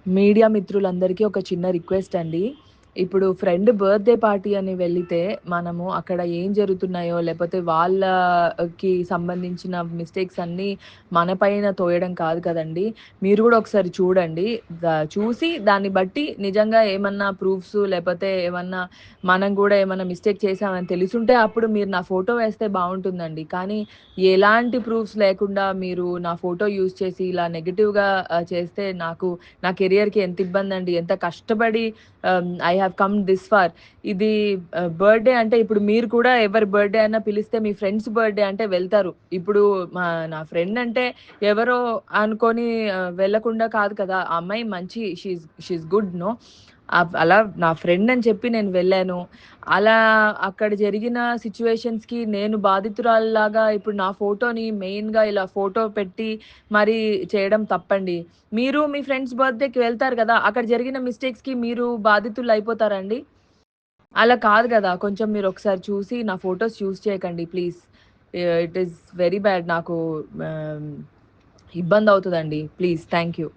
Media మిత్రులందరికీ ఒక చిన్న రిక్వెస్ట్ అండి. ఇప్పుడు ఫ్రెండ్ బర్త్‌డే పార్టీ అని వెళితే, మనము అక్కడ ఏం జరుగుతున్నాయో, లేపోతే వాళ్ళకి సంబంధించిన మిస్టేక్స్ అన్నీ మన పైన తోయడం కాదు కదండీ! మీరు గూడా ఒకసారి చూడండి. చూసి దాన్ని బట్టి నిజంగా ఏమన్నా ప్రూఫ్స్ లేపోతే ఏమన్నా మనం గూడా ఏమన్నా మిస్టేక్ చేశామని తెలిసుంటే అప్పుడు మీరు నా ఫోటో వేస్తే బావుంటుందండి. కానీ ఎలాంటి ప్రూఫ్స్ లేకుండా మీరు నా ఫోటో యూజ్ చేసి ఇలా నెగెటివ్‌గా చేస్తే నా కెరియర్‌కి ఎంత ఇబ్బందండి. ఎంత కష్టపడి I have come this far. ఇది బర్త్‌డే అంటే ఇప్పుడు మీరు కూడా ఎవరి బర్త్‌డే అన్నా పిలిస్తే మీ ఫ్రెండ్స్ బర్త్‌డే అంటే వెళ్తారు. ఇప్పుడు నా ఫ్రెండ్ అంటే ఎవరో అనుకోని వెళ్ళకుండా కాదు కదా! ఆ అమ్మాయి మంచి షీ ఈస్ గుడ్ నో. అలా నా ఫ్రెండ్ అని చెప్పి నేను వెళ్ళాను. అలా అక్కడ జరిగిన సిట్యుయేషన్స్‌కి నేను బాధితురాలిలాగా ఇప్పుడు నా ఫోటోని మెయిన్‌గా ఇలా ఫోటో పెట్టి మరి చేయడం తప్పండి. మీరు మీ ఫ్రెండ్స్ బర్త్‌డేకి వెళ్తారు గదా! అక్కడ జరిగిన మిస్టేక్స్‌కి మీరు బాధితులయిపోతారా అండి? అలా కాదు గదా! కొంచెం మీరొకసారి చూసి నా ఫోటోస్ యూజ్ చేయకండి please. It is very bad నాకు ఆహ్, ఇబ్బందవుతదండి. ప్లీజ్. Thank you.